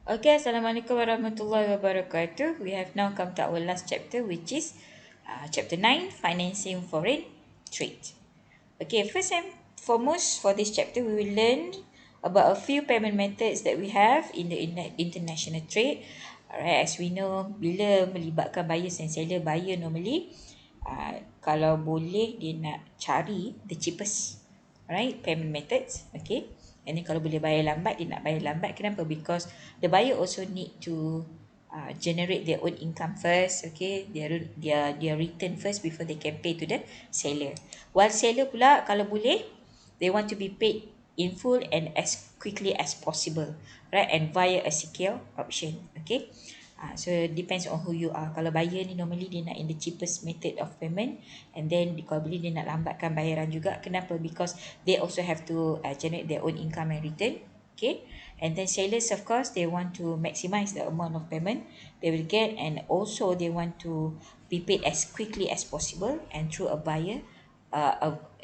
Okay, Assalamualaikum warahmatullahi wabarakatuh. We have now come to our last chapter, which is chapter 9, Financing Foreign Trade. Okay, first and foremost for this chapter, we will learn about a few payment methods that we have in the international trade. Alright, as we know, bila melibatkan buyers and seller, buyer normally, kalau boleh dia nak cari the cheapest, alright, payment methods. Okay, and then kalau boleh bayar lambat, dia nak bayar lambat. Kenapa? Because the buyer also need to generate their own income first. Okay, their return first before they can pay to the seller. While seller pula, kalau boleh, they want to be paid in full and as quickly as possible, right, and via a secure option. Okay, so depends on who you are. Kalau buyer ni normally dia nak in the cheapest method of payment, and then kalau boleh dia nak lambatkan bayaran juga. Kenapa? Because they also have to generate their own income and return. Okay, and then sellers, of course, they want to maximize the amount of payment they will get, and also they want to be paid as quickly as possible and through a buyer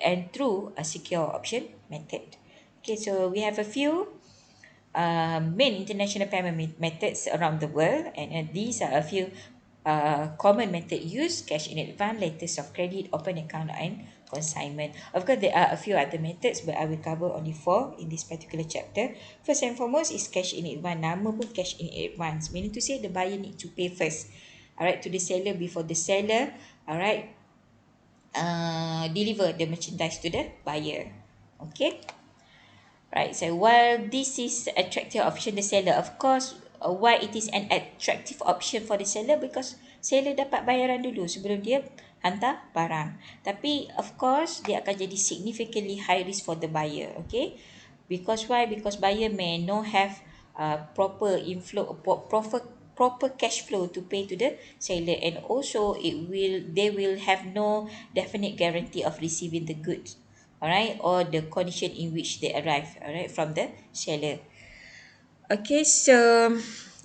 and through a secure option method. Okay, so we have a few main international payment methods around the world, and these are a few common method used: cash in advance, letters of credit, open account, and consignment. Of course, there are a few other methods, but I will cover only 4 in this particular chapter. First and foremost is cash in advance. Nama pun cash in advance, meaning to say the buyer need to pay first, alright, to the seller before the seller, alright, deliver the merchandise to the buyer. Okay. Right, so while this is attractive option the seller, of course, why it is an attractive option for the seller? Because seller dapat bayaran dulu sebelum dia hantar barang. Tapi of course dia akan jadi significantly high risk for the buyer. Okay, because why? Because buyer may not have proper inflow, proper cash flow to pay to the seller, and also they will have no definite guarantee of receiving the goods, alright, or the condition in which they arrive, alright, from the seller. Okay, so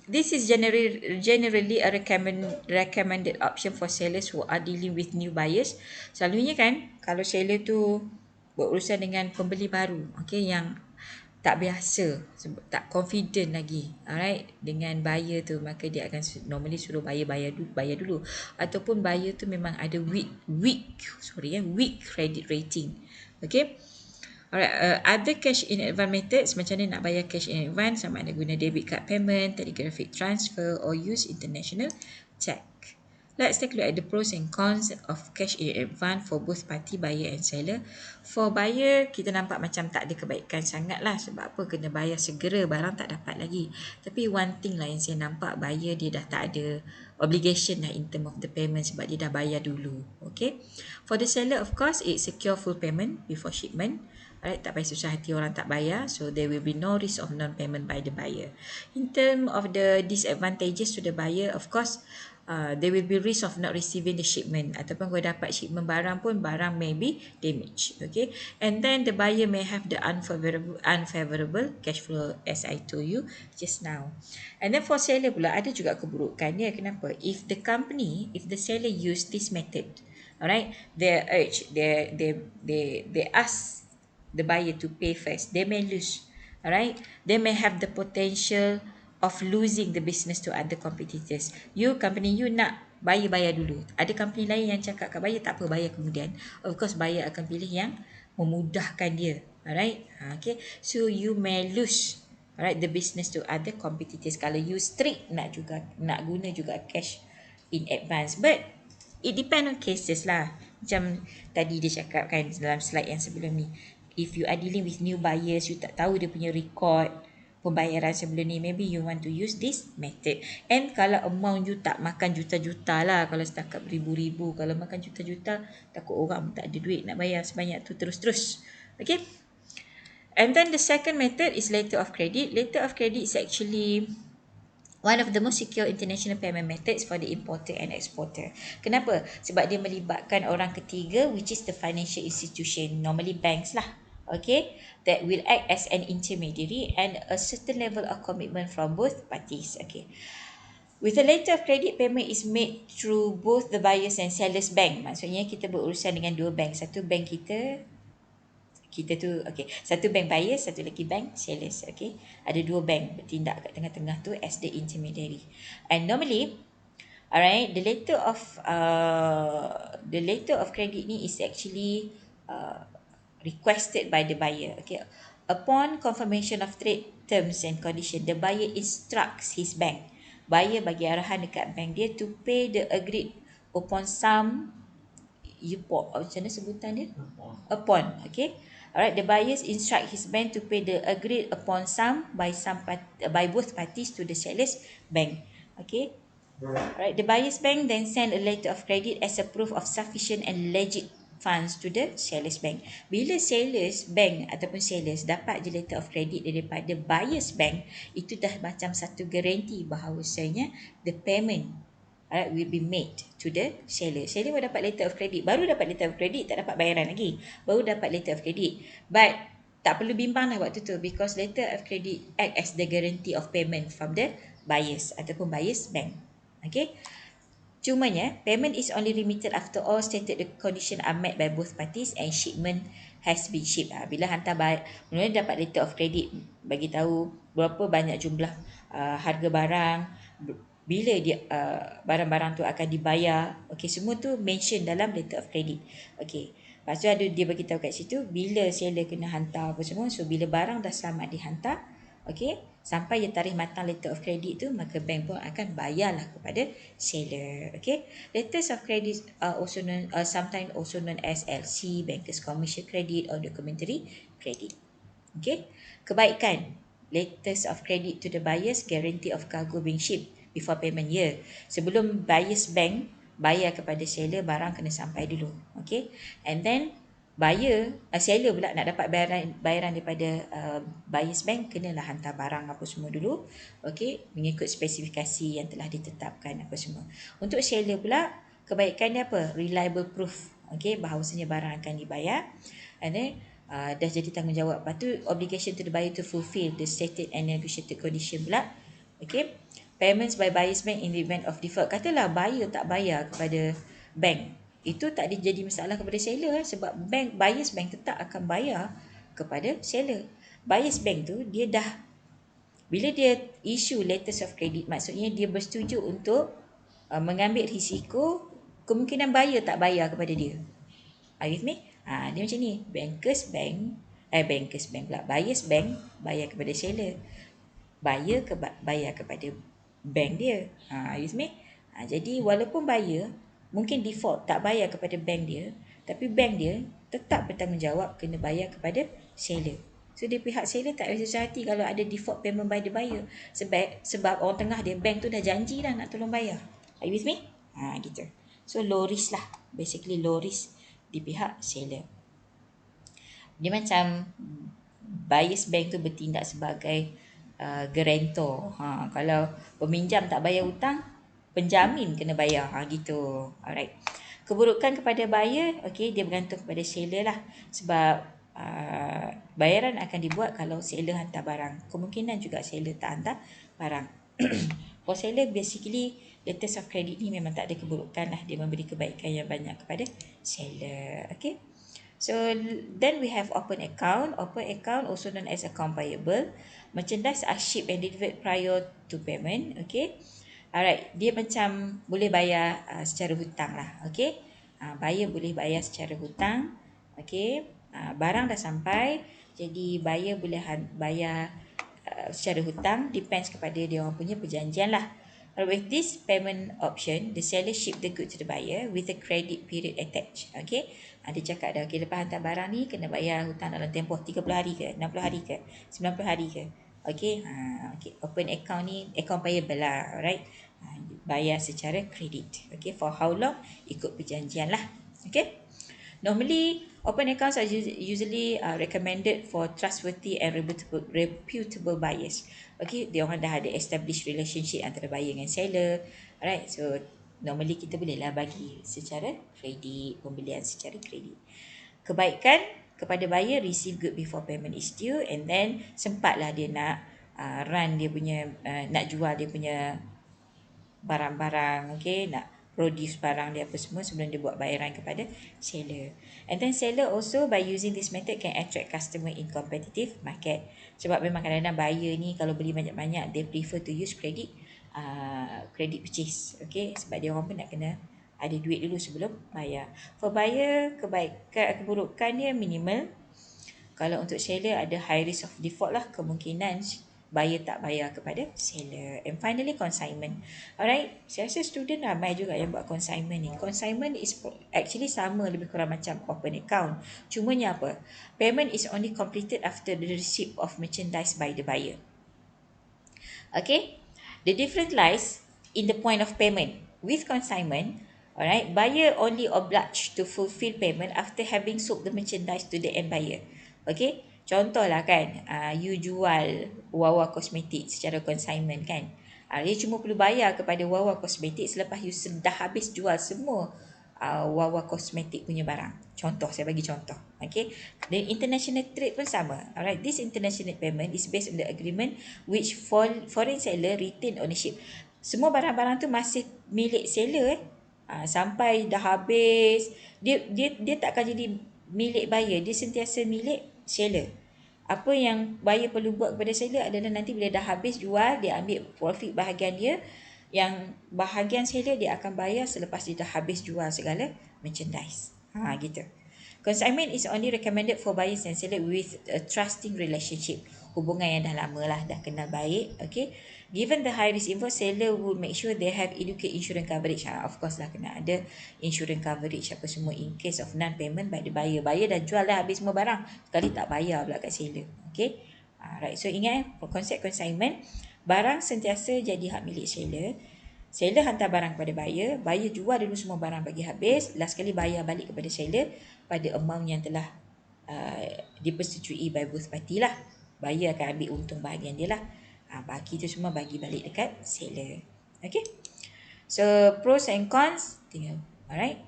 this is generally a recommended option for sellers who are dealing with new buyers. Selalunya kan, kalau seller tu berurusan dengan pembeli baru, okay, yang tak biasa, tak confident lagi, alright, dengan buyer tu, maka dia akan normally suruh bayar dulu, ataupun buyer tu memang ada weak credit rating. Okay. Alright, other cash in advance methods, macam mana nak bayar cash in advance, sama ada guna debit card payment, telegraphic transfer, or use international check. Let's take a look at the pros and cons of cash in advance for both party, buyer and seller. For buyer, kita nampak macam tak ada kebaikan sangat lah. Sebab apa? Kena bayar segera, barang tak dapat lagi. Tapi one thing lah yang saya nampak, buyer dia dah tak ada obligation lah in term of the payment sebab dia dah bayar dulu. Okay. For the seller, of course, it's secure full payment before shipment. Alright, tak payah susah hati orang tak bayar, so there will be no risk of non-payment by the buyer. In terms of the disadvantages to the buyer, of course, there will be risk of not receiving the shipment, ataupun kalau dapat shipment barang pun, barang may be damaged. Okay, and then the buyer may have the unfavorable cash flow as I told you just now. And then for seller pula ada juga keburukannya. Kenapa? If the seller use this method, alright, they ask the buyer to pay first, they may lose, alright, they may have the potential of losing the business to other competitors. Company you nak bayar dulu, ada company lain yang cakap kat buyer tak apa, bayar kemudian. Of course buyer akan pilih yang memudahkan dia, alright. Okay, so you may lose, alright, the business to other competitors kalau you strict nak guna juga cash in advance. But it depend on cases lah. Macam tadi dia cakap kan dalam slide yang sebelum ni, if you are dealing with new buyers, you tak tahu dia punya record pembayaran sebelum ni, maybe you want to use this method. And kalau amount you tak makan juta-juta lah, kalau setakat ribu-ribu, kalau makan juta-juta, takut orang tak ada duit nak bayar sebanyak tu terus-terus. Okay. And then the second method is letter of credit. Letter of credit is actually one of the most secure international payment methods for the importer and exporter. Kenapa? Sebab dia melibatkan orang ketiga, which is the financial institution, normally banks lah. Okay, that will act as an intermediary and a certain level of commitment from both parties. Okay, with a letter of credit, payment is made through both the buyers and sellers bank. Maksudnya kita berurusan dengan dua bank. Satu bank kita kita tu okay, satu bank buyers, satu lagi bank sellers. Okay, ada dua bank bertindak kat tengah-tengah tu as the intermediary. And normally, alright, the letter of credit ni is actually requested by the buyer. Okay, upon confirmation of trade terms and condition, the buyer instructs his bank. Buyer bagi arahan dekat bank dia to pay the agreed upon sum. Macam mana sebutan dia? Upon. Okay. Alright, the buyers instruct his bank to pay the agreed upon sum by both parties to the seller's bank. Okay. Alright, the buyer's bank then send a letter of credit as a proof of sufficient and legit funds to the seller's bank. Bila seller's bank ataupun sellers dapat je letter of credit daripada buyer's bank, itu dah macam satu garanti bahawasanya the payment, alright, will be made to the seller. Seller baru dapat letter of credit. Baru dapat letter of credit, tak dapat bayaran lagi. Baru dapat letter of credit. But tak perlu bimbang lah waktu tu because letter of credit act as the guarantee of payment from the buyers ataupun buyer's bank. Okay. Cumanya, payment is only remitted after all stated the condition are met by both parties and shipment has been shipped. Bila hantar mula dapat letter of credit, bagi tahu berapa banyak jumlah harga barang, bila dia barang-barang tu akan dibayar. Okay, semua tu mention dalam letter of credit. Okay. Lepas tu ada dia bagi tahu kat situ bila seller kena hantar apa semua. So bila barang dah selamat dihantar, okay, sampai dia tarikh matang letter of credit tu, maka bank pun akan bayarlah kepada seller. Okay, letters of credit are also known, sometimes also known as LC, bankers commercial credit or documentary credit. Okay, kebaikan letters of credit to the buyers, guarantee of cargo being shipped before payment year. Sebelum buyers bank bayar kepada seller, barang kena sampai dulu. Okay, and then seller pula nak dapat bayaran daripada buyer's bank, kenalah hantar barang apa semua dulu. Okay, mengikut spesifikasi yang telah ditetapkan apa semua. Untuk seller pula, kebaikan dia apa? Reliable proof. Okay, bahawasanya barang akan dibayar. And then dah jadi tanggungjawab. Lepas tu obligation to the buyer to fulfill the stated and negotiated condition pula. Okay, payments by buyer's bank in the event of default. Katalah buyer tak bayar kepada bank, itu tak jadi masalah kepada seller sebab buyer's bank tetap akan bayar kepada seller. Buyer's bank tu dia dah, bila dia issue letters of credit, maksudnya dia bersetuju untuk mengambil risiko kemungkinan buyer tak bayar kepada dia. Are you with me? Dia macam ni, buyer's bank pula, buyer's bank bayar kepada seller, buyer bayar kepada bank dia. Are you with me? Jadi walaupun buyer mungkin default tak bayar kepada bank dia, tapi bank dia tetap bertanggungjawab kena bayar kepada seller. So dia pihak seller tak rasa susah hati kalau ada default payment by the buyer. Sebab orang tengah dia, bank tu dah janji dah nak tolong bayar. Are you with me? Gitu. So low risk lah. Basically low risk di pihak seller. Dia macam buyer's bank tu bertindak sebagai guarantor. Kalau peminjam tak bayar hutang, penjamin kena bayar. Gitu. Alright. Keburukan kepada buyer, okay, dia bergantung kepada seller lah. Sebab bayaran akan dibuat kalau seller hantar barang. Kemungkinan juga seller tak hantar barang. For seller, basically letters of credit ni memang tak ada keburukan lah. Dia memberi kebaikan yang banyak kepada seller. Okay. So then we have open account. Open account also known as account payable. Merchandise are shipped and delivered prior to payment. Okay. Alright. Dia macam boleh bayar secara hutang lah. Okay. Buyer boleh bayar secara hutang. Okay. Barang dah sampai. Jadi buyer boleh bayar secara hutang. Depends kepada dia orang punya perjanjian lah. With this payment option, the seller ship the good to the buyer with a credit period attached. Okay. Dia cakap dah, okay, lepas hantar barang ni kena bayar hutang dalam tempoh 30 hari ke, 60 hari ke, 90 hari ke. Okay. Okay. Open account ni, account payable lah. Alright. Bayar secara kredit. Okay. For how long? Ikut perjanjian lah. Okay. Normally, open accounts are usually recommended for trustworthy and reputable buyers. Okay, dia orang dah ada established relationship antara buyer dengan seller. Alright, so normally kita bolehlah bagi secara kredit, pembelian secara kredit. Kebaikan kepada buyer, receive good before payment is due, and then sempatlah dia nak run dia punya, nak jual dia punya barang-barang, okay, nak produce barang dia apa semua sebelum dia buat bayaran kepada seller. And then seller also by using this method can attract customer in competitive market. Sebab memang kadang-kadang buyer ni kalau beli banyak-banyak, they prefer to use credit purchase. Okay, sebab dia orang pun nak kena ada duit dulu sebelum bayar. For buyer, keburukan dia minimal. Kalau untuk seller ada high risk of default lah, kemungkinan buyer tak bayar kepada seller. And finally consignment. Alright, saya rasa student ramai juga yang buat consignment ni. Consignment is actually sama lebih kurang macam open account. Cumanya apa? Payment is only completed after the receipt of merchandise by the buyer. Okay, the difference lies in the point of payment. With consignment, alright, buyer only obliged to fulfill payment after having sold the merchandise to the end buyer. Okay, contohlah kan, you jual Wawa kosmetik secara consignment kan. Dia cuma perlu bayar kepada Wawa kosmetik selepas you dah habis jual semua Wawa kosmetik punya barang. Contoh, saya bagi contoh. Okay, the international trade pun sama. Alright, this international payment is based on the agreement which foreign seller retain ownership. Semua barang-barang tu masih milik seller sampai dah habis. Dia tak akan jadi milik buyer, dia sentiasa milik seller. Apa yang buyer perlu buat kepada seller adalah nanti bila dah habis jual, dia ambil profit bahagian dia. Yang bahagian seller dia akan bayar selepas dia dah habis jual segala merchandise. Gitu. Consignment is only recommended for buyers and seller with a trusting relationship. Hubungan yang dah lama lah, dah kenal baik. Okay. Given the high risk involved, seller will make sure they have adequate insurance coverage. Of course lah, kena ada insurance coverage apa semua in case of non-payment by the buyer. Buyer dah jual dah habis semua barang, sekali tak bayar pula kat seller. Okay. Right. So ingat konsep consignment, barang sentiasa jadi hak milik seller. Seller hantar barang kepada buyer, buyer jual dulu semua barang bagi habis, last kali bayar balik kepada seller pada amount yang telah dipersetujui by both party lah. Buyer akan ambil untung bahagian dia lah. Baki tu semua bagi balik dekat seller. Okay. So pros and cons tinggal. Alright.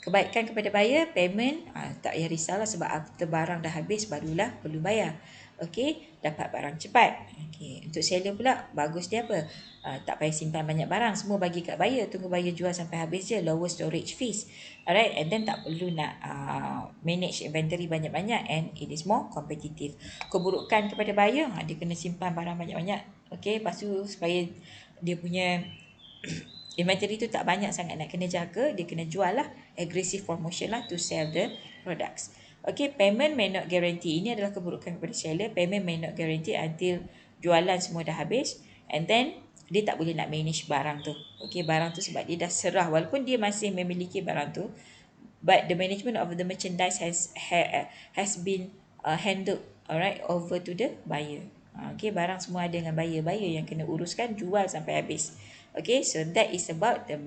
Kebaikan kepada buyer, payment tak payah risaulah sebab after barang dah habis barulah perlu bayar. Okey, dapat barang cepat. Okey, untuk seller pula bagus dia apa? Tak payah simpan banyak barang, semua bagi kat buyer, tunggu buyer jual sampai habis je, lower storage fees. Alright, and then tak perlu nak manage inventory banyak-banyak and it is more competitive. Keburukan kepada buyer, dia kena simpan barang banyak-banyak. Okey, lepas tu supaya dia punya inventory tu tak banyak sangat nak kena jaga, dia kena jual lah, aggressive promotion lah to sell the products. Okay, payment may not guarantee. Ini adalah keburukan kepada seller. Payment may not guarantee until jualan semua dah habis. And then, dia tak boleh nak manage barang tu. Okay, barang tu sebab dia dah serah. Walaupun dia masih memiliki barang tu, but the management of the merchandise has been handled over to the buyer. Okay, barang semua ada dengan buyer. Buyer yang kena uruskan, jual sampai habis. Okay, so that is about the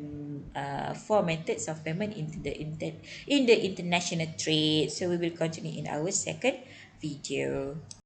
4 methods of payment in the international trade. So we will continue in our second video.